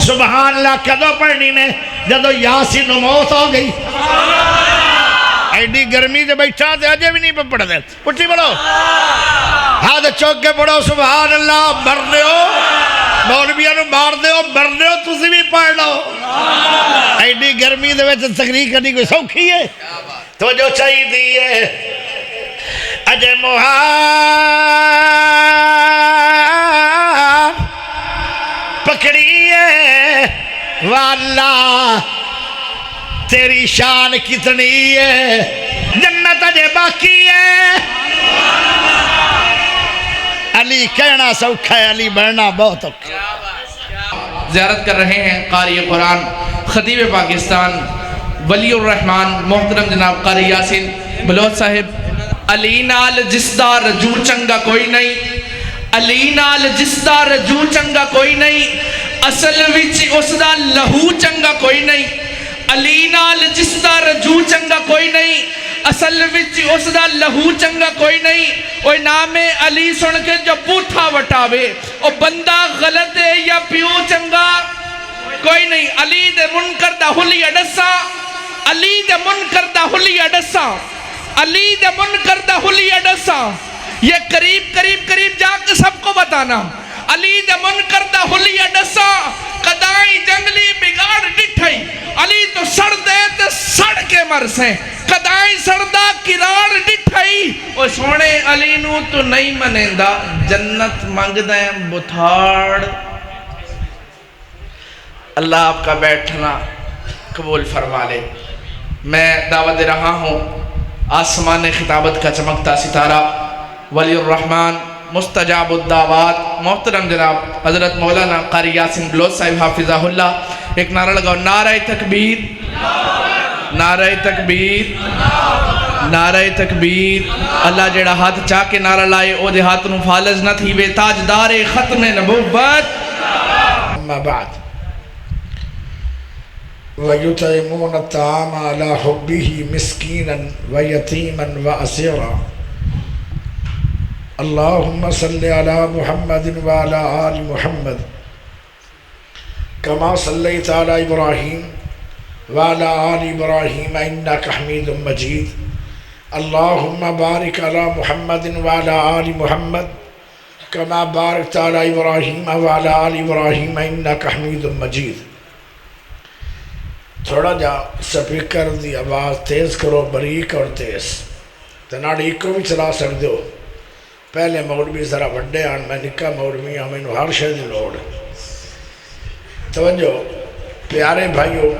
سبحان اللہ کدو پڑھنی نے جدو یاسین موت ہو گئی ایڈی گرمی سے بیٹھا تھے اجے بھی نہیں پڑھ دے پٹھی پڑھو ہاتھ چوک کے پڑھو سبحان اللہ مر دیو مولویاں نو مار دیو مر دیو تسی بھی پڑھ لو ایڈی گرمی دے وچ تقریر کرنی کوئی سوکھی ہے تو جو چاہیے دیئے اجے مہار پکڑیے والا تیری شان کتنی ہے جنت اجے باقی ہے علی کہنا سوکھا ہے علی بڑھنا بہت اوکھا زیارت کر رہے ہیں قاری قرآن خطیب پاکستان ولی الرحمن محترم جناب قاری یاسین بلوچ صاحب علی نال جس دا رجوع چنگا کوئی نہیں علی نال جس دا رجوع چنگا کوئی نہیں اصل وچ اس دا لہو چنگا کوئی نہیں علی نال جس دا رجوع چنگا کوئی نہیں اصل وچ اس دا لہو چنگا کوئی نہیں اوہ نام علی سن کے جو پوٹھا وٹاوے او بندہ غلط ہے یا پیو چنگا کوئی نہیں علی دے منکر دا حلی اڈسا علی دے منکر دا حلی اڈسا علی دے منکر دا حلی اڈسا یہ قریب جا کے سب کو بتانا علی دے منکر دا حلی اڈسا قدائی جنگلی بگاڑ ڈٹھائی علی تو سڑ دے تے سڑ کے مرسیں قدائی سڑدہ کراڑ ڈٹھائی او سونے علی نو تو نہیں منیندہ جنت مانگ دیں بتھاڑ اللہ آپ کا بیٹھنا قبول فرما لے میں دعوت دے رہا ہوں آسمان خطابت کا چمکتا ستارہ ولی الرحمن مستجاب الدعوات محترم جناب حضرت مولانا قاری یاسین بلوچ صاحب حافظہ اللہ ایک نعرہ لگاؤ نعرہ تکبیر نعرہ تکبیر نعرہ تکبیر اللہ جیڑا ہاتھ چاہ کے نعرہ لائے او دے ہاتھ نو فالج نہ تھی بے تاجدار ختم نبوت اما بعد وَيُطْعِمُونَ الطَّعَامَ عَلَى حُبِّهِ مِسْكِينًا وَيَتِيمًا وَأَسِيرًا اللهم صل على محمد وعلى آل محمد كما صليت على إبراهيم وعلى آل إبراهيم إنك حميد مجيد اللهم بارك على محمد وعلى آل محمد كما باركت على إبراهيم وعلى آل إبراهيم إنك حميد مجيد تھوڑا جا سپیکر دی آواز تیز کرو بریک اور تیز تناڑی کو بھی چلا سکتے ہو پہلے مولوی ذرا وڈے آن میں نکا مولوی ہمیں انہوں ہر شہد لوڑ توجہ پیارے بھائیو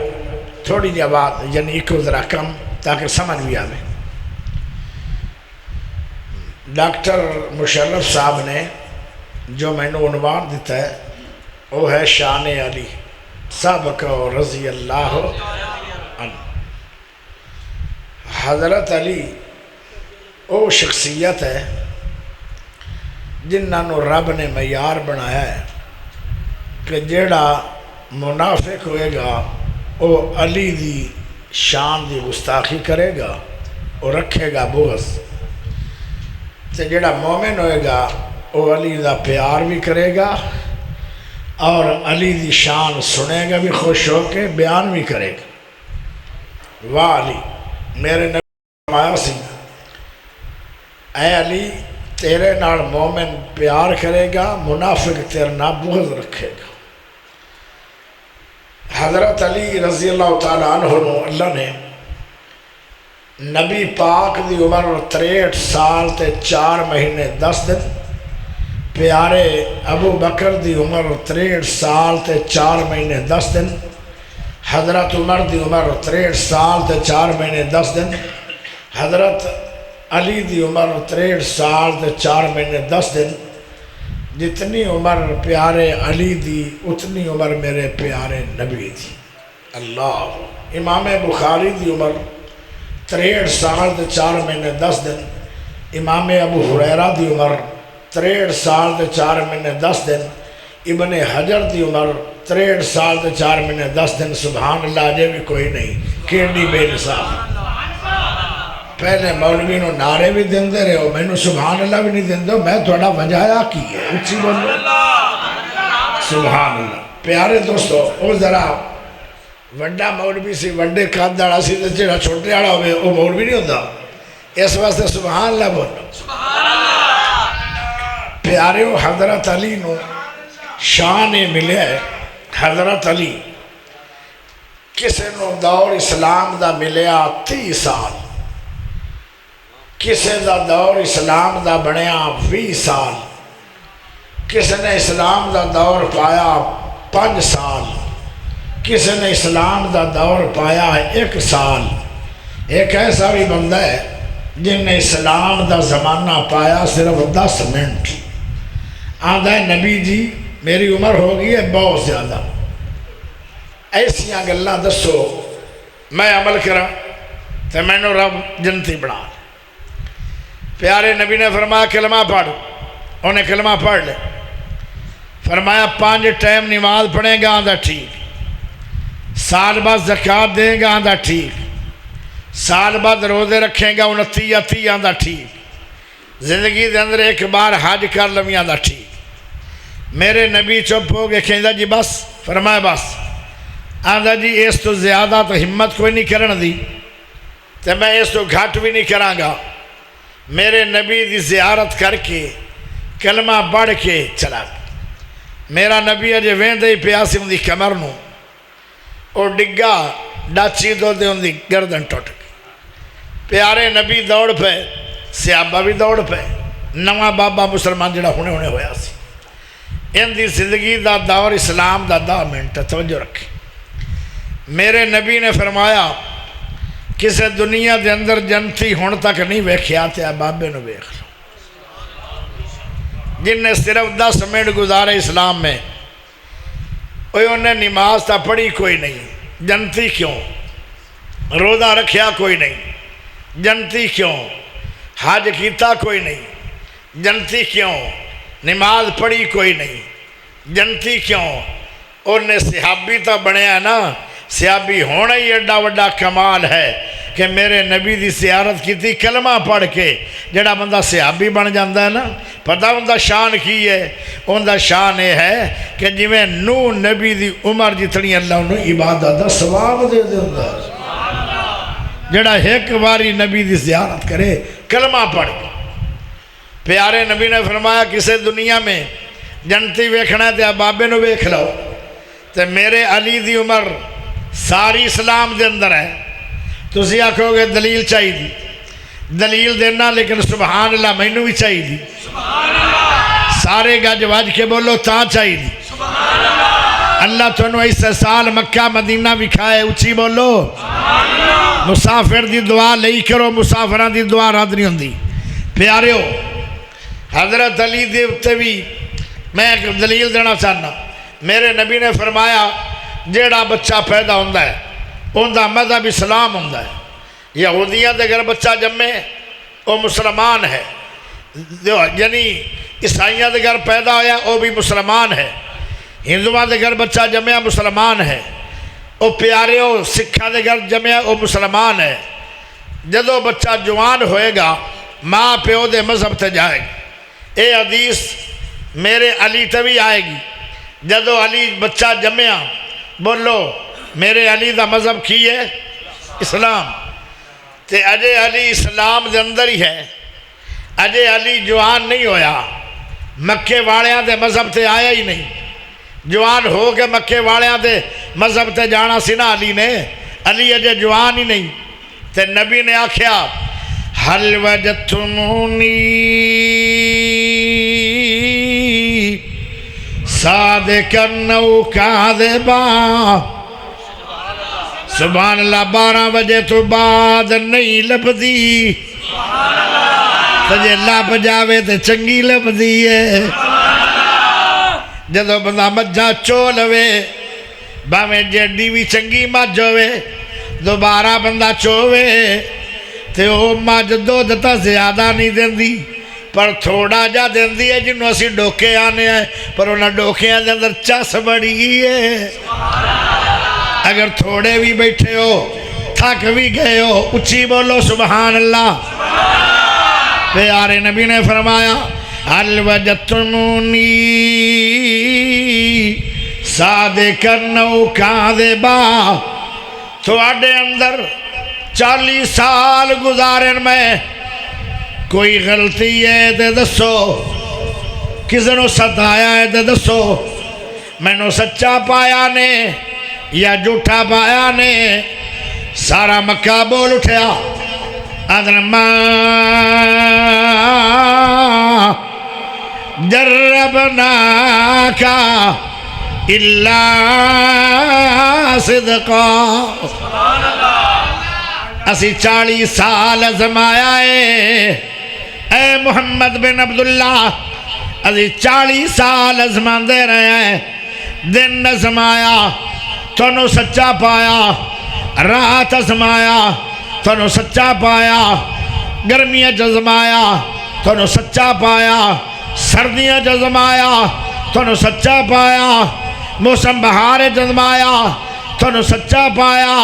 تھوڑی جی آواز یعنی ایک ذرا کم تاکہ سمجھ بھی آوے ڈاکٹر مشرف صاحب نے جو میں نے عنوان دیتا ہے وہ ہے شان علی سابقہ رضی اللہ عنہ حضرت علی وہ شخصیت ہے جنہوں رب نے معیار بنایا ہے کہ جیڑا منافق ہوئے گا وہ علی دی شان دی گستاخی کرے گا اور رکھے گا بغض تے جیڑا مومن ہوئے گا وہ علی دا پیار بھی کرے گا اور علی دی شان سنے گا بھی خوش ہو کے بیان بھی کرے گا واہ علی میرے نبی فرمایا سی اے علی تیرے نال مومن پیار کرے گا منافق تیرے نال بغض رکھے گا حضرت علی رضی اللہ تعالیٰ عنہ اللہ نے نبی پاک دی عمر 63 سال تے 4 مہینے 10 دن پیارے ابو بکر دی عمر 63 سال تے 4 مہینے 10 دن حضرت عمر دی عمر 63 سال تے 4 مہینے 10 دن حضرت علی دی عمر 63 سال تے 4 مہینے 10 دن جتنی عمر پیارے علی دی اتنی عمر میرے پیارے نبی دی اللہ امام بخاری دی عمر 63 سال تے 4 مہینے 10 دن امام ابو ہریرہ دی عمر 63 سال تے 4 مہینے 10 دن ابن حجر دی عمر 63 سال تے 4 مہینے 10 دن سبحان اللہ جے بھی کوئی نہیں کیڑی بے نصاب پہلے مولوی نو نعرے بھی دن دے رہے ہو میں نو سبحان اللہ بھی نہیں دن دو میں تھوڑا وجایا کی ہے اچھی بولو سبحان اللہ پیارے دوستو وہ ذرا وڈا مولوی سی وڈے قد والا سی تے جڑا چھوٹے والا ہوے وہ مولوی نہیں ہوتا اس واسطے سبحان اللہ بولو پیارے حضرت علی نو شان ملے ہے حضرت علی کسے نو دور اسلام دا ملیا 30 سال کسے دا دور اسلام دا بنیا 20 سال کسے نے اسلام دا دور پایا 5 سال کسے نے اسلام دا دور پایا 1 سال ایک ایسا بھی بندہ ہے جن نے اسلام دا زمانہ پایا صرف 10 منٹ آدھا ہے نبی جی میری عمر ہو گئی ہے بہت زیادہ ایسیاں گلاں دسو میں عمل کرا تو میں نے رب جنتی بنا پیارے نبی نے فرمایا کلمہ پڑھ انہیں کلمہ پڑھ لے فرمایا 5 ٹائم نماز پڑھیں گا آدھا ٹھیک سال بعد زکوٰۃ دیں گا آدھا ٹھیک سال بعد روزے رکھیں گا 29 یا 30 آدھا ٹھیک زندگی دے اندر 1 بار حج کر لویں آدھا ٹھیک میرے نبی چپ ہو گئے کہندا جی بس فرمایا بس آدھا جی اس تو زیادہ تو ہمت کوئی نہیں کرن دی تو میں اس تو گھٹ بھی نہیں کراں گا میرے نبی دی زیارت کر کے کلمہ پڑھ کے چلا میرا نبی اجے ویندے ہی پیاسی ان دی کمر نو اور ڈگا ڈاچی دو دے ان دی گردن ٹوٹ گئی پیارے نبی دوڑ پہ صحابہ بھی دوڑ پہ نواں بابا مسلمان جڑا ہونے ہویا سی ان دی زندگی دا دور اسلام دا 10 منٹ توجہ رکھے میرے نبی نے فرمایا کسے دنیا دے اندر جنتی ہون تک نہیں ویکھیا تے بابے نو ویکھ لو جن نے صرف 10 منٹ گزارے اسلام میں انہیں نماز تا پڑھی کوئی نہیں جنتی کیوں روزہ رکھیا کوئی نہیں جنتی کیوں حج کیتا کوئی نہیں جنتی کیوں نماز پڑھی کوئی نہیں جنتی کیوں انہیں صحابی تا بنیا نا صحابی ہونا ہی ایڈا وڈا کمال ہے کہ میرے نبی دی زیارت کی تھی کلمہ پڑھ کے جڑا بندہ صحابی بن جاندہ ہے نا پتہ ان دا شان کی ہے ان دا شان یہ ہے کہ جویں نو نبی دی عمر جتنی اللہ انہوں عبادت دا ثواب دے دے جڑا ایک باری نبی دی زیارت کرے کلمہ پڑھ کے پیارے نبی نے فرمایا کسے دنیا میں جنتی ویکھنا ہے تے بابے نو ویکھ لو تے میرے علی دی عمر ساری اسلام دے اندر ہے تسی آکھو گے دلیل چاہی دی دلیل دینا لیکن سبحان اللہ مینوں بھی چاہی دی سارے گج واج کے بولو تاں چاہی دی اللہ تنو اس سال مکہ مدینہ وکھائے اچھی بولو مسافر دی دعا لئی کرو مسافران دی دعا رد نہیں ہوندی پیارے ہو حضرت علی دیوتے بھی میں ایک دلیل دینا چاہنا میرے نبی نے فرمایا جیڑا بچہ پیدا ہوندہ ہے ان دا مذہب اسلام ہوندہ ہے یہودیاں دے اگر بچہ جمعے وہ مسلمان ہے یعنی عیسائیاں دے اگر پیدا ہویا وہ بھی مسلمان ہے ہندوان دے اگر بچہ جمعہ مسلمان ہے وہ پیارے ہو سکھاں دے اگر جمعہ وہ مسلمان ہے جدو بچہ جوان ہوئے گا ماں پیو دے مذہب تے جائے گی اے حدیث میرے علی تے بھی آئے گی جدو علی بچہ جمعہ بولو میرے علی دا مذہب کی ہے اسلام تے اجے علی اسلام دے اندر ہی ہے اجے علی جوان نہیں ہویا مکے والیاں دے مذہب تے آیا ہی نہیں جوان ہو کے مکے والیاں دے مذہب تے جانا سی نا علی نے علی اجے جوان ہی نہیں تے نبی نے آکھیا حل وجدتمونی صادقاً او کاذبا سبحان اللہ 12 بجے تو بعد نہیں لبدی تجھے لب جاوے تے چنگی لبدی ہے جدو بندہ مجھا چولوے باویں جیڈی بھی چنگی مجھ ہوئے دوبارہ بندہ چووے تے او مجھ دو دتا زیادہ نہیں دیں دی پر تھوڑا جا دیں دی ہے جنہوں اسی ڈوکے آنے ہیں پر انہاں ڈوکیاں دے اندر چس بڑی ہے اگر تھوڑے بھی بیٹھے ہو تھک بھی گئے ہو اچھی بولو سبحان اللہ پیارے نبی نے فرمایا حل وجدتمونی صادقاً او کاذبا تھوڑے اندر 40 سال گزارن میں کوئی غلطی ہے دے دسو کسی نو ستایا ہے دے دسو میں نو سچا پایا نے یا جھوٹا پایا نے سارا مکہ بول اٹھیا آدھر ما جربناکا الا صدقا اسی 40 سال ازمایا ہے اے محمد بن عبداللہ اسی 40 سال ازمان دے رہے ہیں دن ازمایا تونوں سچا پایا رات ازمایا تونوں سچا پایا گرمیاں جزمایا تونوں سچا پایا سردیاں جزمایا تونوں سچا پایا موسم بہار جزمایا تونوں سچا پایا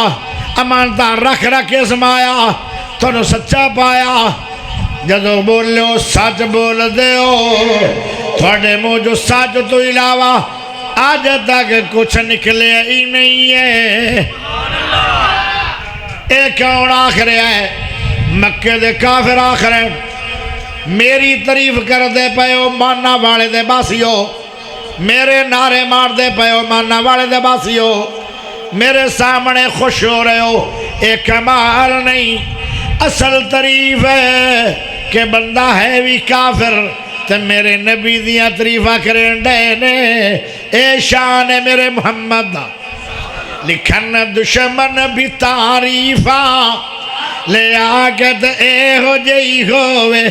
امانتاں رکھ رکھ ازمایا تونوں سچا پایا جدو بولو سچ بول دیو تھوڑے منہ جو سچ تو علاوہ آج تک کچھ نکلے ہی نہیں ہے ایک کون آخر ہے مکہ دے کافر آخر ہے میری تعریف کر دے پیو ماننا والے دے باسیو میرے نعرے مار دے پیو ماننا والے دے باسیو میرے سامنے خوش ہو رہے ہو ایک کمال نہیں اصل تعریف ہے کہ بندہ ہے بھی کافر تو میرے نبی دیاں تعریفہ کریں ڈینے اے شان ہے میرے محمد لکھن دشمن بھی تعریفہ لے آگت اے ہو جئی ہوئے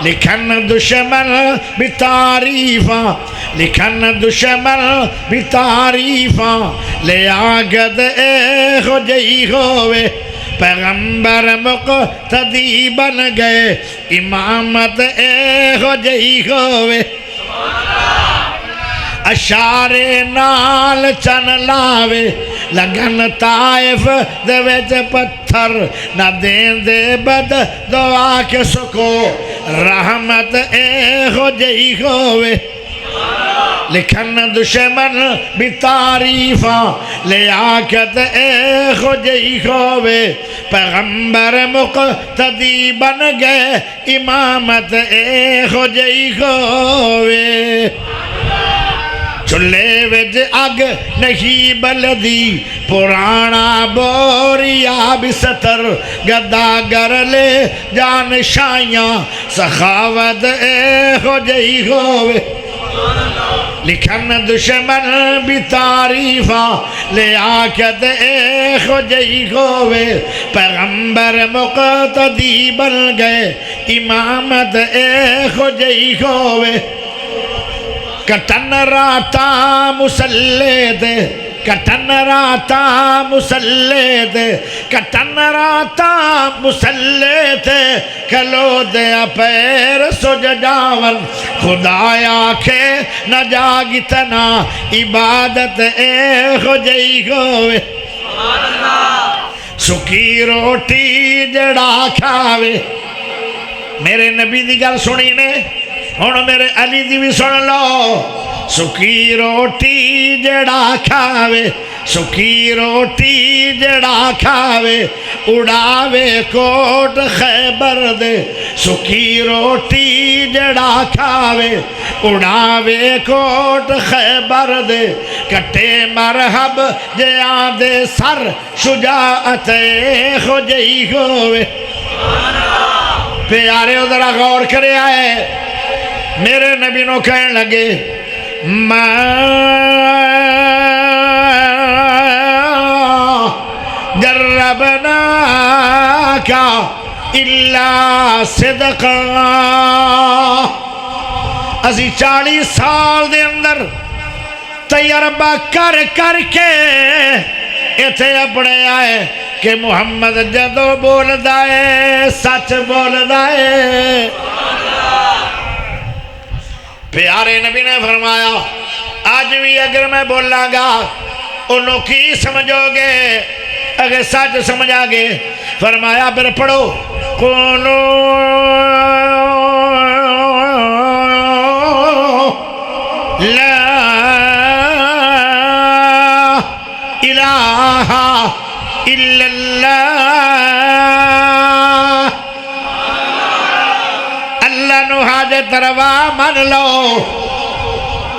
لکھن دشمن بھی تعریفہ لکھن دشمن بھی تعریفہ لے آگت اے ہو جئی ہوئے پیغمبر مقتدی بن گئے امامت اے ہو جئی ہوئے اشارے نال چن لاوے لگن طائف دے وچ پتھر نہ دین دے بد دعا کے سکو رحمت اے ہو جئی ہوئے لکھن دشمن بھی تعریفہ لے آکت اے ہو جئی ہوئے پیغمبر مقتدی بن گئے امامت اے ہو جئی ہوئے چلے وج اگ نہیں بلدی پرانا بوریا بستر گداگر لے جان شائیاں سخاوت اے ہو جئی ہوئے لکھن دشمن بھی تعریفہ لے آکت اے ہو جئی ہوئے پیغمبر مقتدی بن گئے امامت اے ہو جئی ہوئے کٹن راتا مسلے دے کٹن راتا مسلے دے کٹن راتا مسلے دے کلو دے پیر سج جاون خدایا کے نہ جاگتنا عبادت اے ہو جئی ہوئے سکی روٹی جڑا کھاوے میرے نبی دی گل سنی نے ہن میرے علی دی بھی سن لو سکی روٹی جڑا کھاوے سکی روٹی جڑا کھاوے اڑاوے کوٹ خیبر دے سکی روٹی جڑا کھاوے اڑاوے کوٹ خیبر دے کٹے مرحب جے آدھے سر شجاعت ہو جئی ہوئے پیارے ادھرا غور کرے آئے میرے نبی نو کہنے لگے جربنا کا الا صدقا اسی 40 سال دے اندر تجربہ کر کر کے ایتھے اپنے آئے کہ محمد جدو بول دائے سچ بول دائے پیارے نبی نے فرمایا آج بھی اگر میں بولا گا انہوں کی سمجھو گے اگر سچ سمجھا گے فرمایا پھر پڑھو قولوا لا الہ الا اللہ اللہ نو حاجت روا من لو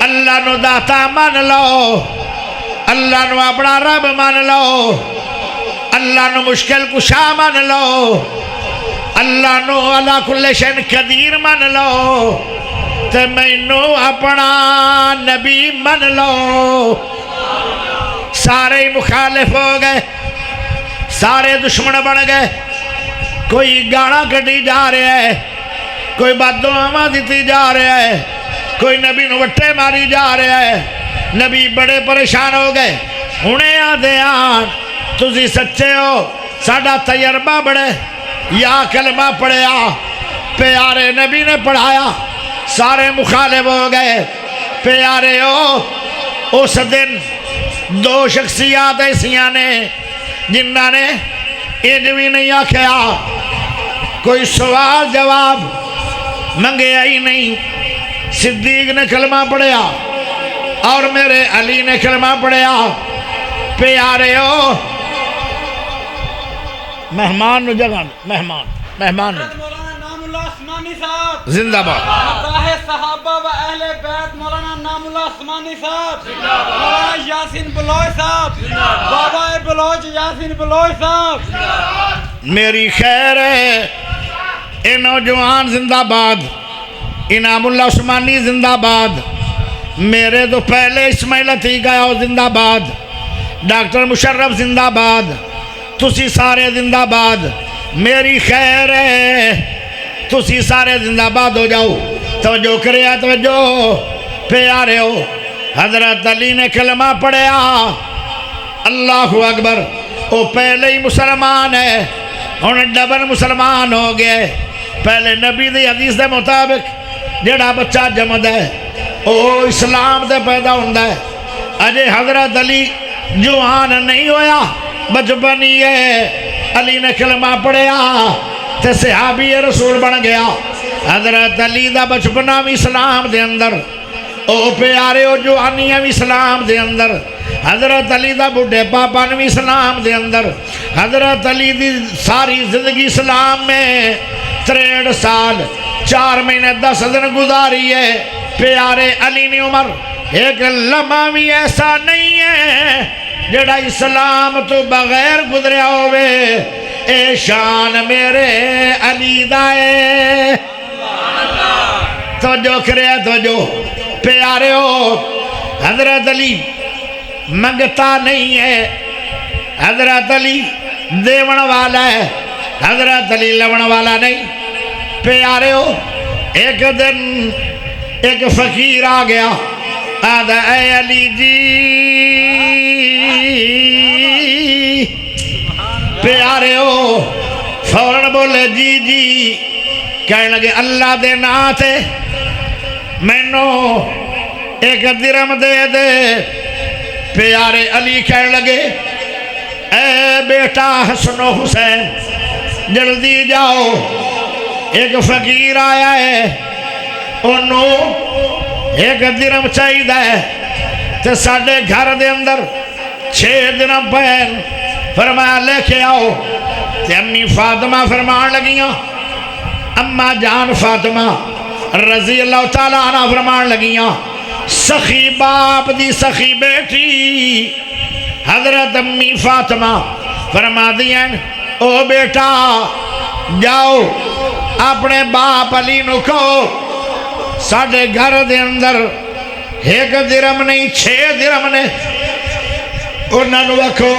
اللہ نو داتا من لو اللہ نو اپنا رب من لو اللہ نو مشکل کشا من لو اللہ نو علا کل شین قدیر من لو تے مینو اپنا نبی من لو سارے مخالف ہو گئے سارے دشمن بن گئے کوئی گانا کٹی جا رہا ہے کوئی بددعاواں دیتی جا رہا ہے کوئی نبی نو وٹے ماری جا رہا ہے نبی بڑے پریشان ہو گئے ہنے آدھے آن تسی سچے ہو ساڈا تجربہ بڑے یا کلمہ پڑھیا پیارے نبی نے پڑھایا سارے مخالف ہو گئے پیارے ہو اس دن دو شخصیات ایسیاں نے جنہ نے انج بھی نہیں آکھیا کوئی سوال جواب منگیا ہی نہیں صدیق نے کلمہ پڑھیا اور میرے علی نے کلمہ پڑھیا پیارے ہو مہمان نو جگہ مہمان نو مولانا نام اللہ عثمانی صاحب زندہ باد مداح صحابہ و اہل بیت مولانا نام اللہ عثمانی صاحب مولانا یاسین بلوچ صاحب بابا بلوچ یاسین بلوچ صاحب میری خیر ہے اے نوجوان زندہ باد انعام اللہ عثمانی زندہ باد میرے تو پہلے اسماعیل عتیق آیا ہو زندہ باد ڈاکٹر مشرف زندہ باد تسی سارے زندہ باد میری خیر ہے تسی سارے زندہ باد ہو جاؤ توجہ کریا توجہ پیارے ہو حضرت علی نے کلمہ پڑھیا اللہ اکبر وہ پہلے ہی مسلمان ہے انہیں ڈبل مسلمان ہو گئے پہلے نبی دی حدیث دے مطابق جڑا بچہ جمد ہے وہ اسلام دے پیدا ہوندہ ہے اجے حضرت علی جوان نہیں ہویا بچپنی ہے علی نے کلمہ پڑھیا تے صحابی رسول بن گیا حضرت علی دا بچپنا بھی اسلام دے اندر او پیارے او جوانیاں بھی اسلام دے اندر حضرت علی دا بڑھے پاپا بھی اسلام دے اندر حضرت علی دی ساری زندگی اسلام میں 63 سال 4 مہینے 10 دن گزاری ہے پیارے علی نے عمر ایک لمحہ بھی ایسا نہیں ہے جڑا اسلام تو بغیر گزریا ہوئے اے شان میرے علی دائے توجہ کرے توجہ پیارے ہو حضرت علی منگتا نہیں ہے حضرت علی دیون والا ہے حضرت علی لون والا نہیں پیارے ہو ایک دن ایک فقیر آ گیا آدھا اے علی جی پیارے ہو فوراً بولے جی جی کہنے لگے اللہ دے ناتے میں نو ایک درم دے دے پیارے علی کہنے لگے اے بیٹا حسن و حسین جلدی جاؤ ایک فقیر آیا ہے انہوں ایک درم چاہی دا ہے تے ساڑھے گھر دے اندر 6 درم پہن فرمایا لے کے آؤ تے امی فاطمہ فرمان لگیاں اما جان فاطمہ رضی اللہ تعالیٰ عنہ فرمان لگیاں سخی باپ دی سخی بیٹی حضرت امی فاطمہ فرما دیا او بیٹا جاؤ اپنے باپ علی نو کہو ساڑھے گھر دے اندر 1 درم نہیں 6 درم نے انہوں نے رکھو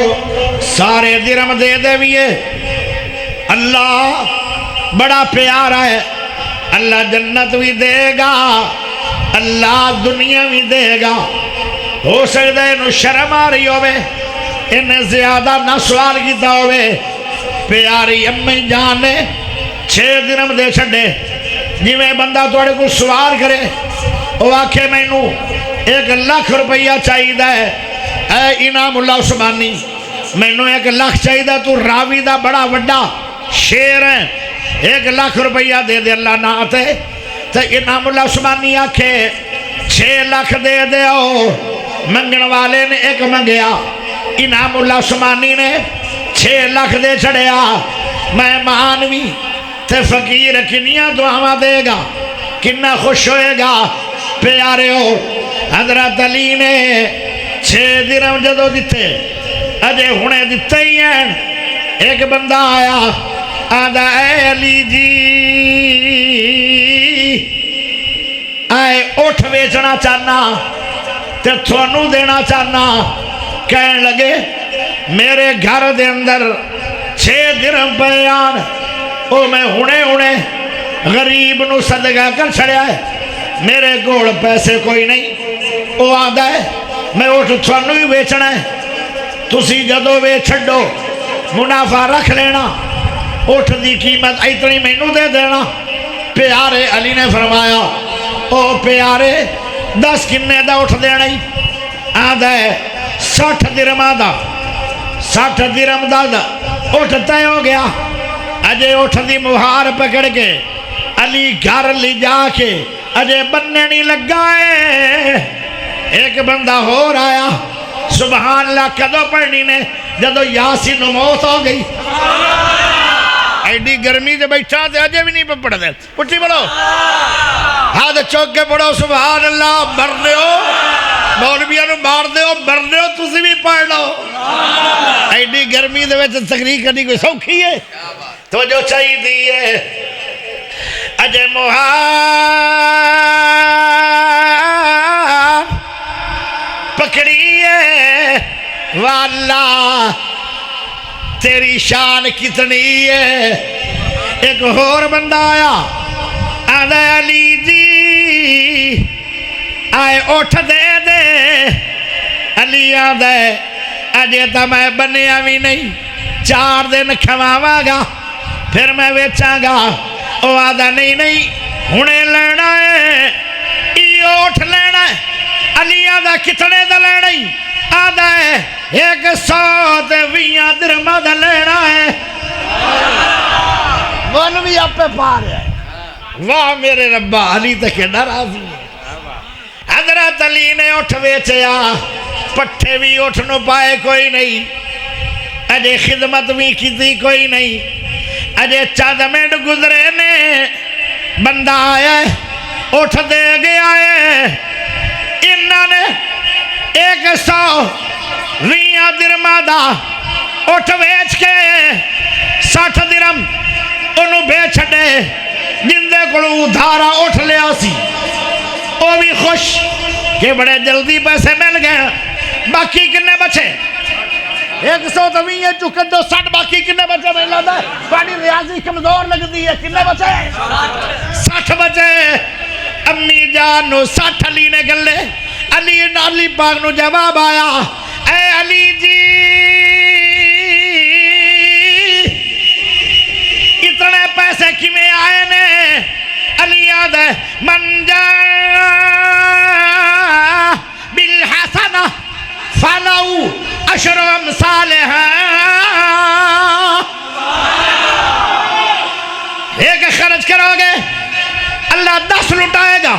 سارے درم دے دے بھی اللہ بڑا پیارا ہے اللہ جنت بھی دے گا اللہ دنیا بھی دے گا ہو سکتا ہے انہوں شرم آ رہی ہوئے انہیں زیادہ نہ سوال کیتا ہوئے پیاری امی جان نے 6 درم دے چھڑے جی میں بندہ توڑے کو سوال کرے وہ آکھے میں نو 1 لاکھ روپیہ چاہی دا ہے اے انعام اللہ عثمانی میں نو 1 لاکھ چاہی دا تو راوی دا بڑا وڈا شیر ہے 1 لاکھ روپیہ دے دے اللہ نہ آتے تو انعام اللہ عثمانی آکھے 6 لاکھ دے دے ہو منگن والے نے 1 منگیا انعام اللہ عثمانی نے 6 لاکھ دے چھڑیا، میں مہانوی تے فقیر کنیاں دعاواں دے گا، کنا خوش ہوئے گا۔ پیارے ہو، حضرت علی نے 6 درہم جدو دیتے، اجے ہونے دیتے ہی ہیں۔ ایک بندہ آیا، آدھا اے علی جی آئے اٹھ بیچنا چاہنا تے تھوانو دینا چاہنا۔ کہنے لگے میرے گھر دے اندر 6 درہم پیان، او میں ہونے غریب نو صدقہ کر چھڑیا ہے، میرے گوڑ پیسے کوئی نہیں۔ او آدھا ہے میں اٹھ تھوانو ہی بیچنا ہے، تسی جدو بیچ چھڑو منافع رکھ لینا، اٹھ دی قیمت اتنی مینو دے دینا۔ پیارے علی نے فرمایا او پیارے 10 کنے دا اٹھ دینا ہی؟ آدھا ہے 60 درہم دا، 60 درہم دا اٹھ تے ہو گیا۔ اجے اٹھ دی مہار پکڑ کے علی گھر لی جا کے اجے بننے نہیں لگا ہے۔ ایک بندہ ہو رہا، سبحان اللہ کدو پڑھنی نے؟ جدو یاسین موت ہو گئی۔ ایڈی گرمی سے بیٹھا تھے اجے بھی نہیں پڑھ دے، اٹھی پڑھو، ہاتھ چوک کے پڑھو سبحان اللہ۔ مر دے ہو مولویاں نو مار دے ہو، مر دے ہو تسی بھی پڑھ لو۔ ایڈی گرمی دے وچ تقریر کرنی کوئی سوکھی ہے؟ تو جو چاہی دیئے اجے مہار پکڑیے، والا تیری شان کتنی ہے۔ ایک اور بندہ آیا، آدھا علی جی آئے اٹھ دے دے۔ علی آدھا اجے تا میں بنیا بھی نہیں، 4 دن کھواواں گا پھر میں بیچاں گا۔ او آدھا نہیں ہونے لینا ہے، ایو اٹھ لینا ہے۔ علی آدھا کتنے دا لینا ہی؟ آدھا ہے 120 درہم دا لینا ہے۔ مولوی آپ پہ پا رہے ہیں، واہ میرے ربا، علی تک ناراضی ہے۔ حضرت علی نے اٹھ بیچیا، پٹھے بھی اٹھ نو پائے کوئی نہیں، اجے خدمت بھی کیتی کوئی نہیں۔ اجے چند منٹ گزرے نے، بندہ آیا ہے اٹھ دے گیا ہے۔ انہاں نے 120 درہم دا اٹھ بیچ کے 60 درہم انہوں بیچ چھڑے، جندے کو دھارا اٹھ لیا سی، وہ بھی خوش کہ بڑے جلدی پیسے مل گئے۔ باقی کنے بچے؟ 120 چکر دو 60، باقی کنے بچے؟ میں لگتا ہے بڑی ریاضی کمزور لگ دی ہے، کنے بچے؟ 60 بچے۔ امی جان نو 60 علی نے گلے، علی پاک نو جواب آیا، اے علی جی اتنے پیسے کیویں آئے نے؟ علی یاد ہے من جاء بالحسنہ فلہو عشر امثالہا۔ ایک خرچ کرو گے اللہ 10 لٹائے گا،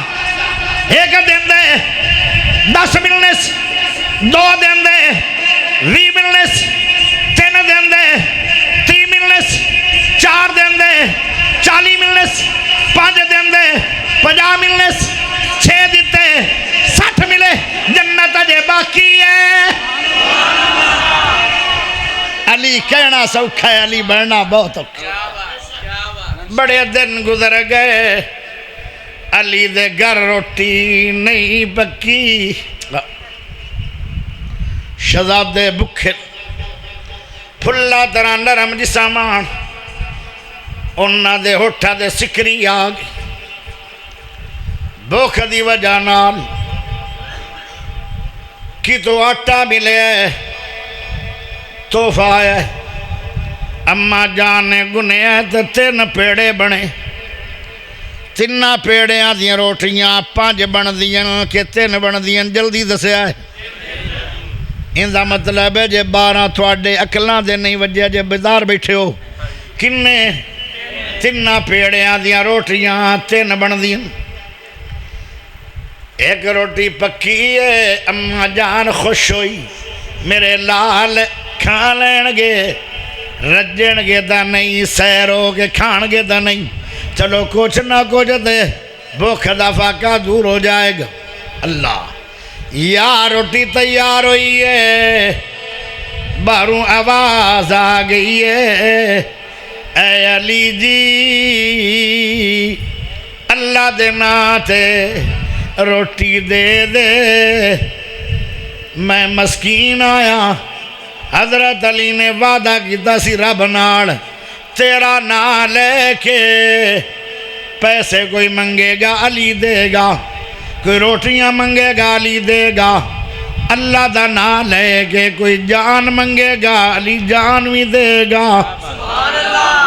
ایک دن دے 10 ملنے، 2 دن دے 20 ملنے، 3 دن دے 30 ملنے، 4 دن دے 40 ملنے، 5 دن دے 50 ملنے، 6 دیتے 60 ملے، جنت اجے باقی ہے۔ علی کہنا سوکھا ہے، علی بڑھنا بہت اوکھا۔ بڑے دن گزر گئے، علی دے گھر روٹی نہیں پکی، شہزادے بکھے پھلا طرح نرم جسامان، انہاں دے ہوٹھا دے سکری آگ، بھوک دی وجہ نال کی تو آٹا ملے تحفہ ہے۔ اماں جان نے گنے تے 3 پیڑے بنے، 3 پیڑیاں دیاں روٹیاں 5 بن دیاں کہ 3 بن دیاں، جلدی دسیا ہے۔ ان دا مطلب ہے جے 12 تھوڑے اکلاں دے نہیں وجہ جے بیدار بیٹھے ہو، کنے 3 پیڑیاں دیاں روٹیاں 3 بن دیاں۔ ایک روٹی پکی ہے، اماں جان خوش ہوئی، میرے لال کھا لین گے رجن گے دا نہیں سیرو کے کھان گے دا نہیں چلو کچھ نہ کچھ دے بھوک دا فاقہ دور ہو جائے گا اللہ یا روٹی تیار ہوئی ہے باہروں آواز آ گئی ہے اے علی جی اللہ دے ناتے روٹی دے دے میں مسکین آیا حضرت علی نے وعدہ کیتا سی رب نال تیرا نام لے کے پیسے کوئی منگے گا علی دے گا کوئی روٹیاں منگے گا علی دے گا اللہ دا نام لے کے کوئی جان منگے گا علی جان بھی دے گا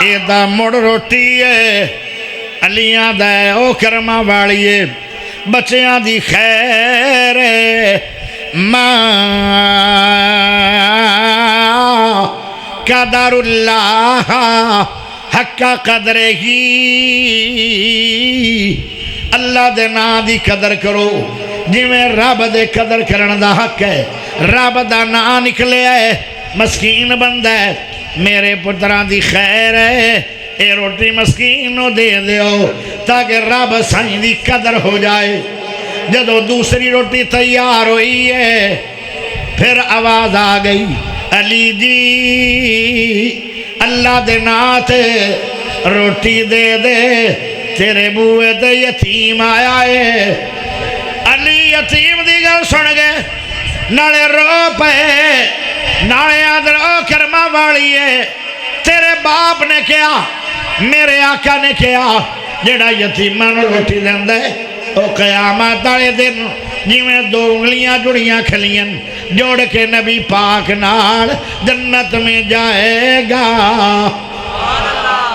اے دا مڑ روٹی ہے علیاں دا او کرما والیے بچیاں دی خیر ہے ماں قدر اللہ حق قدر ہی اللہ دے نا دی قدر کرو جی میں رب دے قدر کرن دا حق ہے رب دا نا نکلے ہے مسکین بندہ ہے میرے پتران دی خیر ہے اے روٹی مسکین نو دے دیو تاکہ رب سائیں دی قدر ہو جائے جدو دوسری روٹی تیار ہوئی ہے پھر آواز آ گئی علی جی اللہ دے ناتے روٹی دے دے تیرے بوئے دے یتیم آیا ہے علی یتیم دی گل سن گئے نالے رو پے نالے آدر او کرما والی ہے تیرے باپ نے کیا میرے آقا نے کیا جڑا یتیمان روٹی دن دے او قیامت آلے دن جی میں دو انگلیاں جڑیاں کھلیاں جوڑ کے نبی پاک نال جنت میں جائے گا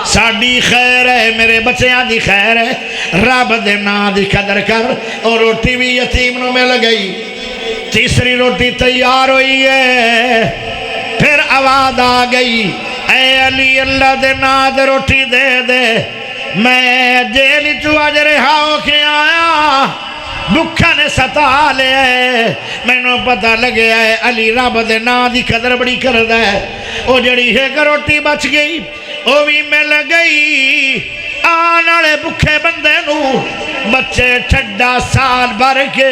ساڑی خیر ہے میرے بچیاں دی خیر ہے رب دے نا دی قدر کر اور روٹی بھی یتیم نو مل گئی تیسری روٹی تیار ہوئی ہے پھر آواز آ گئی اے علی اللہ دے نا دے روٹی دے دے میں جیلی چو آج رہا ہو کے آیا بکھا نے ستا لے میں نو پتہ لگے آئے علی رب دے نا دی قدر بڑی کرد ہے او جڑی ہے کہ روٹی بچ گئی او بھی مل گئی آنالے بکھے بندے نو بچے چھڑا سال بھر کے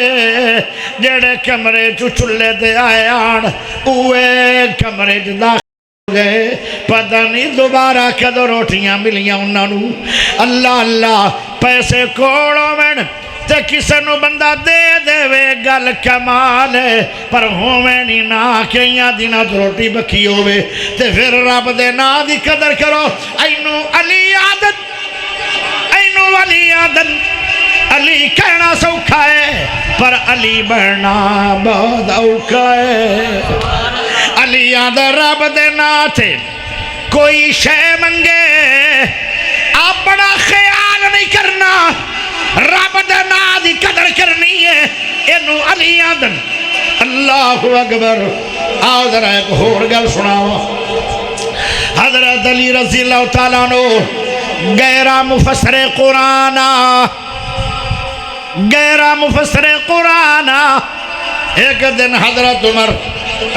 جڑے کمرے چو چلے دے آئے آن اوے کمرے چو داخل گئے پتہ نہیں دوبارہ کدو روٹیاں ملیاں انہوں نو اللہ اللہ پیسے کوڑوں میں تے کسے نو بندہ دے دے وے گل کمال ہے پر ہوویں نہیں نا کئیاں دینا تو روٹی بکی ہووے تے پھر رب دے نا دی قدر کرو اینو علی عادت اینو علی عادت علی کہنا سوکھا ہے پر علی بڑھنا بہت اوکھا ہے علی عادت رب دے نا تھے کوئی شے منگے آپ بڑا خیال نہیں کرنا رب دے نا دی قدر کرنی ہے اینو علی آدن اللہ اکبر آؤ ذرا ایک اور گل سناوا حضرت علی رضی اللہ تعالیٰ عنہ غیرہ مفسر قرآن ایک دن حضرت عمر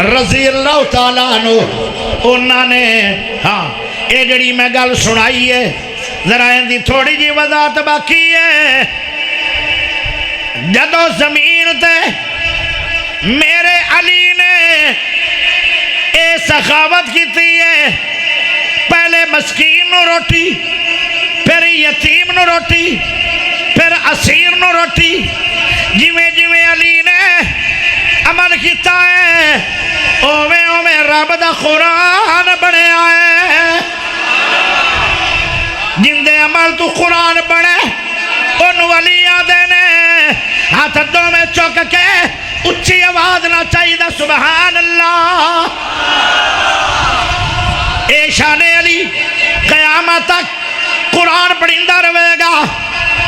رضی اللہ تعالیٰ عنہ انہوں نے ہاں اے جڑی میں گل سنائی ہے ذرا اندی تھوڑی جی وضاحت باقی ہے جدو زمین تے میرے علی نے اے سخاوت کیتی ہے پہلے مسکین نو روٹی پھر یتیم نو روٹی پھر اسیر نو روٹی جویں جویں علی نے عمل کیتا ہے اوویں اوویں رب دا قرآن بنے آئے جن دے عمل تو قرآن بڑھے انہوں علی آدھے نے ہاتھ دو میں چوک کے اچھی آواز نہ چاہیے دا سبحان اللہ اے شان علی قیامت تک قرآن پڑھندہ رہے گا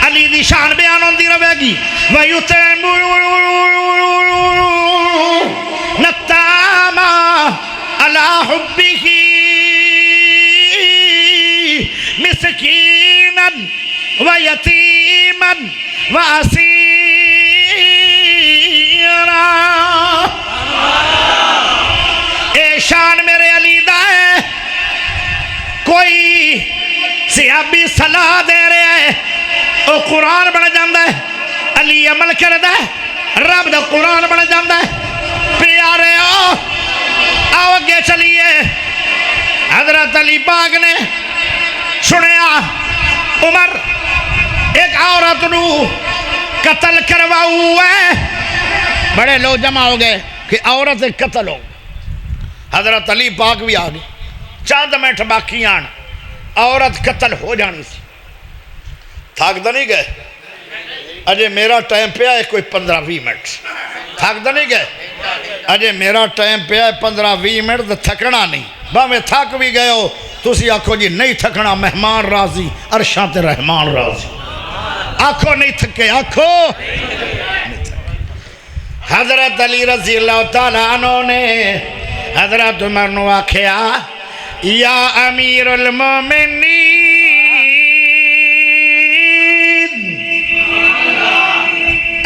علی دی شان بیان ہوندی رہے گی وَيُتِمُّ نَتَّامَ عَلَى حُبِّهِ مسکینا ویتیما واسیرا شان میرے علی دا ہے کوئی صحابی صلاح دے رہے ہیں وہ قرآن بن جاندہ ہے علی عمل کردہ ہے رب دا قرآن بن جاندہ ہے پیارے آؤ اگے چلیے حضرت علی پاک نے سنیا عمر ایک عورت نو قتل کرواؤ ہے بڑے لوگ جمع ہو گئے کہ عورت قتل ہو حضرت علی پاک بھی آگئے چاند منٹ باقی آن عورت قتل ہو جانی سی تھاک دا نہیں گئے اجے میرا ٹائم پہ آئے کوئی 15-20 منٹ تھاک دا نہیں گئے اجے میرا ٹائم پہ آئے 15-20 منٹ تو تھکنا نہیں میں تھک بھی گئے ہو تسی آکھو جی نہیں تھکنا مہمان راضی عرشاں تے رحمان راضی آکھو نہیں تھکے آکھو حضرت علی رضی اللہ تعالیٰ عنہ نے حضرت عمر نو آکھیا یا امیر المومنین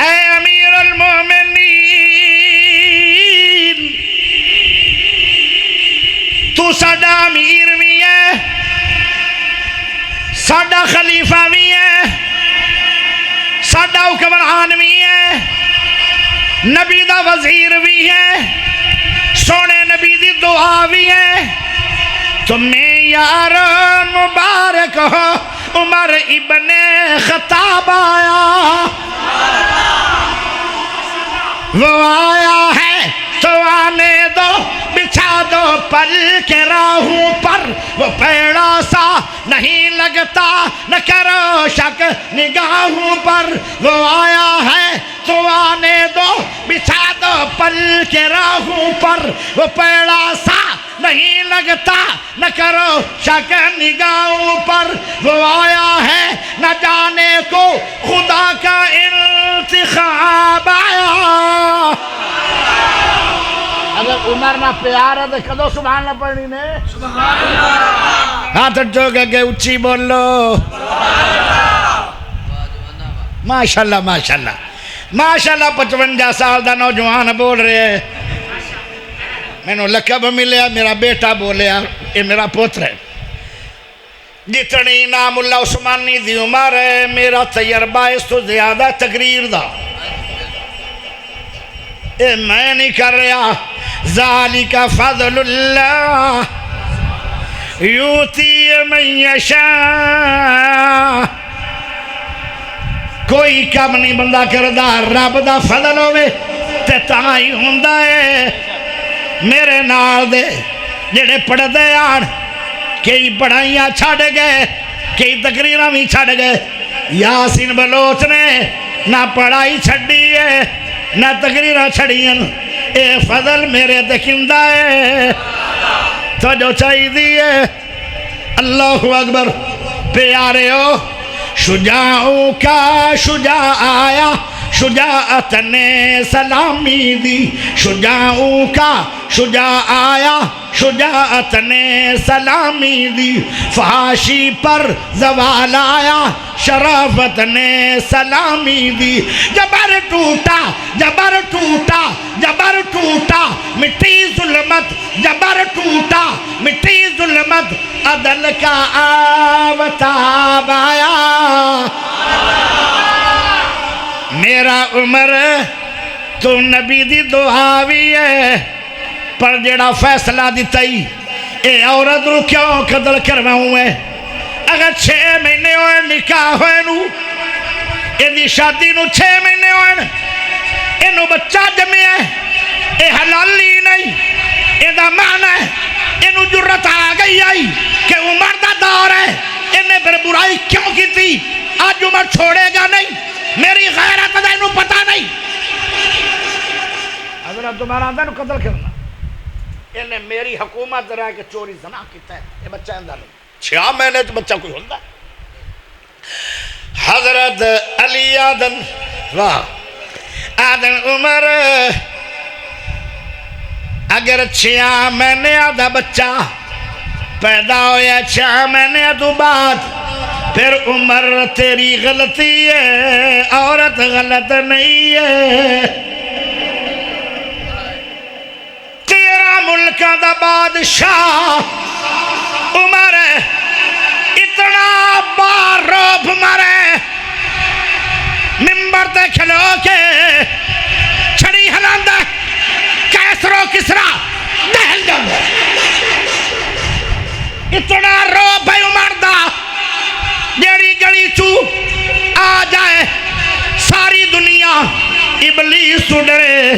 اے امیر المومنین تو ساڈا امیر بھی ہے ساڈا خلیفہ بھی ہے ساڈا حکمران بھی ہے نبی دا وزیر بھی ہے سونے نبی دی دعا بھی ہے تمہیں یار مبارک ہو عمر ابن خطاب آیا وہ آیا ہے تو آنے دو بچھا دو پل کے راہوں پر وہ پیڑا سا نہیں لگتا نہ کرو شک نگاہوں پر وہ آیا ہے تو آنے دو بچھا دو پل کے راہوں پر وہ پیڑا سا نہیں لگتا نہ کرو شک نگاہوں پر وہ آیا ہے نہ جانے کو خدا کا انتخاب آیا اگر عمر نہ پیار ہے تو کدو سبحان اللہ پڑھنی نے سبحان اللہ ہاتھ جو گے اچھی بولو ماشاءاللہ ماشاءاللہ ماشاءاللہ 55 سال دا نوجوان بول رہے ہیں میں نے لقب ملیا میرا بیٹا بولیا یہ میرا پوتر ہے جتنی نام اللہ عثمانی دی عمر ہے میرا تجربہ اس تو زیادہ تقریر دا اے میں نہیں کر رہا ذالک فضل اللہ یوتی من یشاء کوئی کم نہیں بندہ کردہ رب دا فضل ہوئے تے تائی ہوندہ ہے میرے نال دے جڑے پڑھ دے آن کئی پڑھائیاں چھاڑ گئے کئی تقریرہ بھی چھاڑ گئے یاسین بلوچ نے نہ پڑھائی چھڑی ہے نہ تقریرہ چھڑی ہیں اے فضل میرے دکھندہ ہے تو جو چاہی دیئے اللہ اکبر پیارے ہو شجاعوں کا شجاع آیا شجاعت نے سلامی دی شجاعوں کا شجاع آیا شجاعت نے سلامی دی فحاشی پر زوال آیا شرافت نے سلامی دی جبر ٹوٹا جبر ٹوٹا جبر ٹوٹا مٹی ظلمت جبر ٹوٹا مٹی ظلمت عدل کا آفتاب آیا میرا عمر تو نبی دی دعا بھی ہے پر جڑا فیصلہ دیتا ہی اے عورت رو کیوں قتل کرواؤں ہے اگر 6 مہینے ہوئے نکاح ہوئے نو اے دی شادی نو 6 مہینے ہوئے اے نو بچہ جمعے ہے اے حلالی نہیں اے دا معنی ہے اے نو جرت آ گئی آئی کہ عمر دا دور ہے انہیں پھر برائی کیوں کی تھی آج عمر چھوڑے گا نہیں میری غیرت ہے انہوں پتہ نہیں حضرت تمہارا اندھا انہوں قتل کرنا انہیں میری حکومت رہا ہے کہ چوری زنا کیتا ہے یہ بچہ اندھا نہیں 6 مہینے تو بچہ کوئی ہوندہ ہے حضرت علی آدن واہ آدن عمر اگر 6 مہینے آدھا بچہ پیدا ہویا 6 مہینے تو بعد پھر عمر تیری غلطی ہے عورت غلط نہیں ہے تیرا ملک ملکاں دا بادشاہ عمر اتنا باروب مرے ممبر تے کھلو کے چھڑی ہلاندہ کیسر و کسرا دہل جاندہ اتنا روب ہے عمر دا جیڑی گڑی چو آ جائے ساری دنیا ابلیس تو ڈرے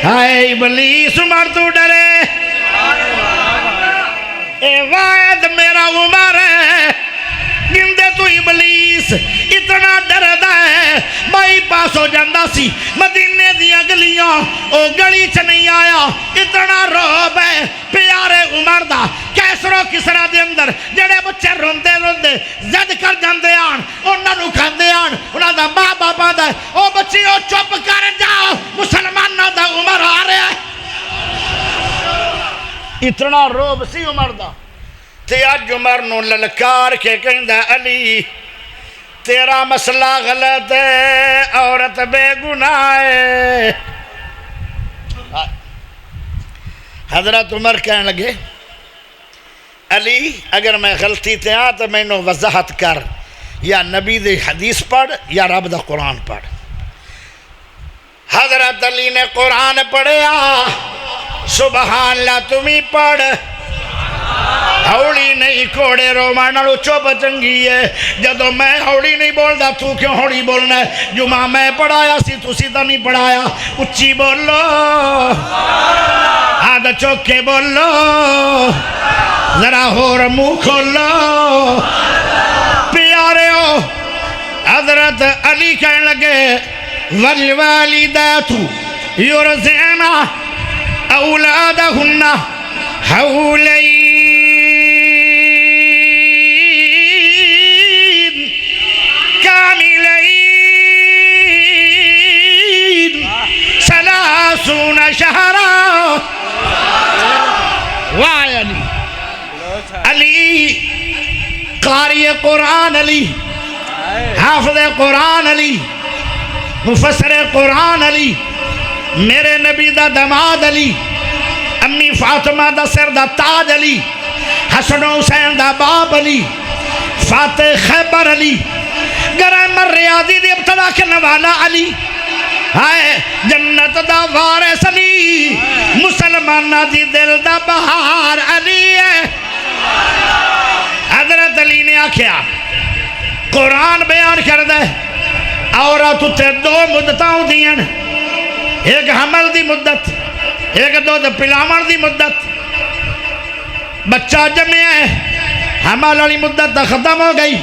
ہائے ابلیس عمر تو ڈرے اے وائد میرا عمر ہے گندے تو ابلیس اتنا ڈردہ ہے بائی پاس ہو جاندہ سی مدینے دیا گلیاں او گلی چ نہیں آیا اتنا روب ہے پیارے عمر دا کیسر و کسرا دے اندر جڑے بچے روندے روندے زد کر جاندے آن انہاں نو کھاندے آن انہاں دا ماں باپا دا او بچی او چپ کر جاؤ مسلمانہ دا عمر آ رہا ہے اتنا روب سی عمر دا تے اج عمر نو للکار کے کہندہ علی تیرا مسئلہ غلط ہے عورت بے گناہ ہے حضرت عمر کہنے لگے علی اگر میں غلطی تے آ تو میں نو وضاحت کر یا نبی دے حدیث پڑھ یا رب دا قرآن پڑھ حضرت علی نے قرآن پڑھیا سبحان اللہ تمہیں پڑھ ہوڑی نہیں کوڑے رومانڑو چوب چنگی ہے جدو میں ہوڑی نہیں بول دا تو کیوں ہوڑی بولنا ہے جمعہ میں پڑھایا سی تو سیدھا نہیں پڑھایا اچھی بولو آدھا چوکے بولو ذرا ہور منہ کھولو پیارے ہو حضرت علی کہنے لگے والوالدات یرضعن اولادہن حولین ثلاثون شہرا واہ علی قاری قرآن علی حافظ قرآن علی مفسر قرآن علی میرے نبی دا دماد علی امی فاطمہ دا سر دا تاج علی حسن و حسین دا باب علی فاتح خیبر علی گرامر ریاضی دی ابتدا کرنے والا علی ہائے جنت دا وارث علی مسلمانہ دی دل دا بہار علی ہے حضرت علی نے آکھیا قرآن بیان کر دے عورت تے دو مدتاں دیاں ایک حمل دی مدت ایک دودھ پلاون دی مدت بچہ جمع ہے حمل والی مدت ختم ہو گئی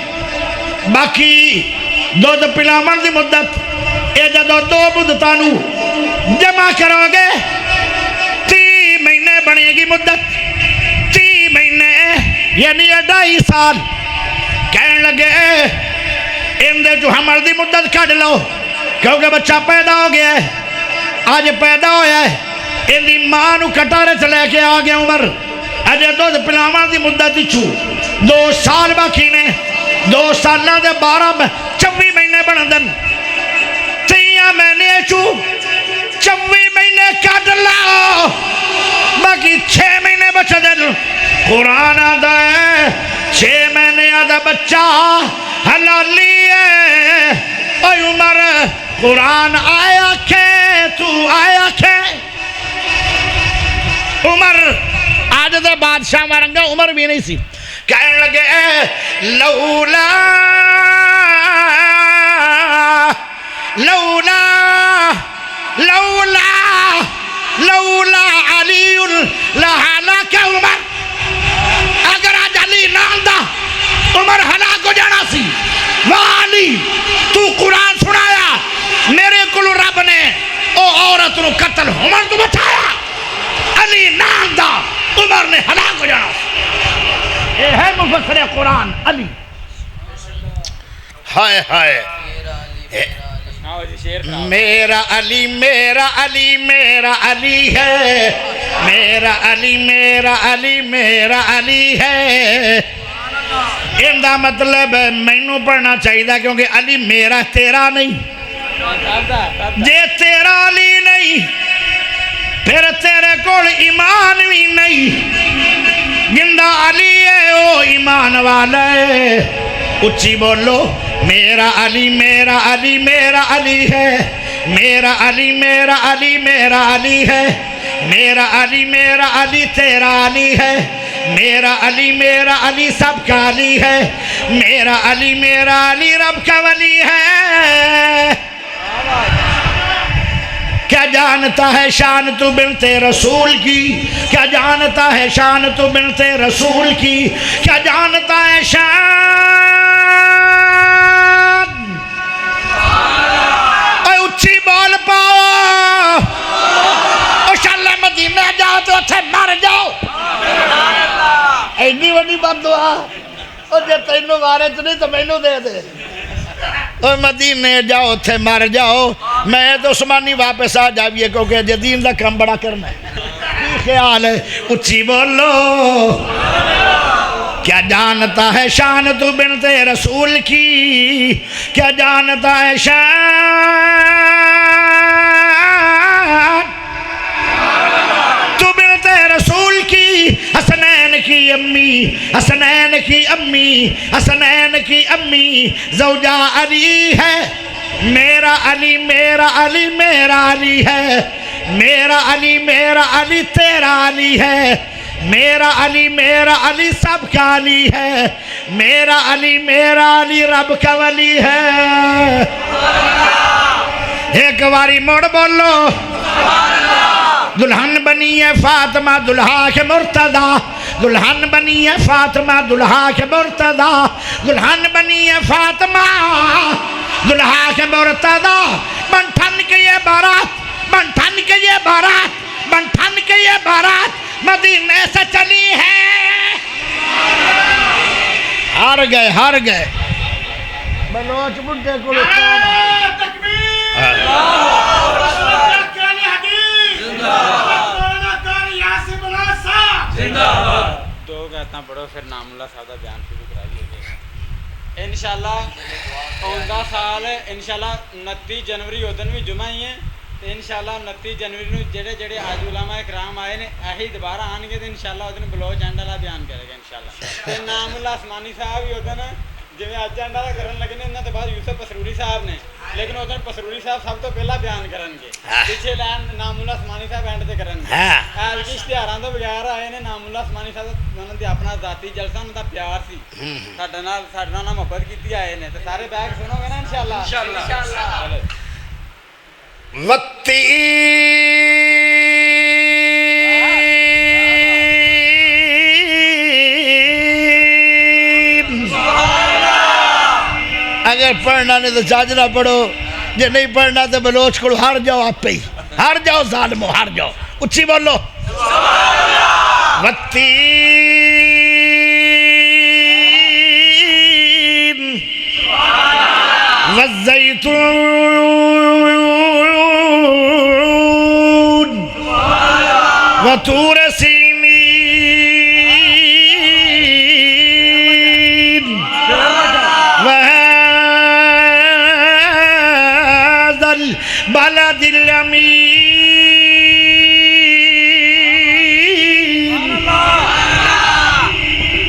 باقی دودھ پلاون دی مدت اے جدو دو مدتانو جمع کرو گے 30 مہینے بنے گی مدت 30 مہینے یعنی 2.5 سال کہنے لگے اندے جو حمل دی مدت کھڑ لو کیونکہ بچہ پیدا ہو گیا ہے آج پیدا ہویا ہے اندی ماں نو کٹارے سے لے کے آگے عمر اجے دودھ پلاون دی مدت چھو 2 سال باقی نے 2 سالہ دے 24 مہینے بندن 3 مہینے چھو 24 مہینے کٹ لاؤ باقی 6 مہینے بچہ دن قرآن آدھا ہے 6 مہینے آدھا بچہ حلالی ہے اے عمر قرآن آیا کھے تو آیا کھے عمر آج دے بادشاہ مارنگا عمر بھی نہیں سی کہنے لگے لولا لولا لولا لولا علی لہلاک عمر اگر آج علی ناندہ عمر ہلاک ہو جانا سی علی تو قرآن سنایا میرے کلو رب نے او عورت نو قتل عمر تو بچایا علی ناندہ عمر نے ہلاک ہو جانا یہ ہے مفسر قرآن علی ہائے ہائے میرا علی میرا علی میرا علی ہے میرا علی میرا علی میرا علی ہے ان دا مطلب میں نو پڑھنا چاہیے کیونکہ علی میرا تیرا نہیں جے تیرا علی نہیں پھر تیرے کول ایمان بھی نہیں جندہ علی ہے او ایمان والا ہے اچھی بولو میرا علی میرا علی میرا علی ہے میرا علی میرا علی میرا علی ہے میرا علی تیرا علی ہے میرا علی سب کا علی ہے میرا علی رب کا ولی ہے کیا جانتا ہے شان تو بنت رسول کی کیا جانتا ہے شان تو بنت رسول کی کیا جانتا ہے شان اے اچھی بول پاؤ او شاللہ مدینہ جاؤ تو اچھے مر جاؤ ایڈی وڈی بات دعا او جے تینوں مارے تو نہیں تو مینوں دے دے اور مدینے جاؤ تھے مر جاؤ میں تو عثمانی واپس آ جاویے کیونکہ جدین دا کم بڑا کرنا ہے کی خیال ہے اچھی بولو کیا جانتا ہے شان تو بنت رسول کی کیا جانتا ہے شان تو بنت رسول کی حسنین کی امی زوجہ علی ہے میرا علی ہے میرا علی تیرا علی ہے میرا علی سب کا علی ہے میرا علی رب کا ولی ہے ایک باری موڑ بولو دلہن بنی ہے فاطمہ دلہا کے مرتضی دلہن بنی ہے فاطمہ دلہا کے مرتضی دلہن بنی ہے فاطمہ دلہا کے مرتضی بنٹھن کے یہ بارات مدینے سے چلی ہے ہار گئے بلوچ بڑھے کو دو کہتا پڑھو پھر نام اللہ صاحب بیان شروع کرائیے گے انشاءاللہ اوندہ سال انشاءاللہ 29 جنوری ادن بھی جمعہ ہی ہیں تو انشاءاللہ 29 جنوری نو جڑے آج علماء اکرام آئے نے اہی دوبارہ آن گے تو انشاءاللہ ادن بلوچ انڈالہ بیان کرے گا انشاءاللہ تو نام اللہ عثمانی صاحب ہی ادن جو میں آج انڈالہ کرن لگنے انہوں نے بعد یوسف پسروری صاحب نے لیکن ادھر پسروری صاحب سب تو پہلا بیان کرن گے پیچھے لین نام اللہ عثمانی صاحب اینڈ تے کرن گے آج کی اشتہاراں تو بغیر آئے نے نام اللہ عثمانی صاحب انہوں نے اپنا ذاتی جلسہ ان کا پیار سی ساڈے نال محبت کیتی آئے نے تو سارے بیگ سنو گے نا انشاءاللہ اگر پڑھنا نہیں تو چاجرہ پڑھو جے نہیں پڑھنا تو بلوچ کو ہار جاؤ آپ پہ ہی ہار جاؤ ظالمو ہار جاؤ اچھی بولو والتین والزیتون وطور سینین بلد الامین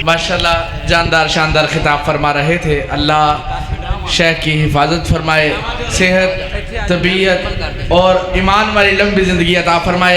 ماشاءاللہ جاندار شاندار خطاب فرما رہے تھے اللہ شیخ کی حفاظت فرمائے صحت طبیعت اور ایمان والی لمبی زندگی عطا فرمائے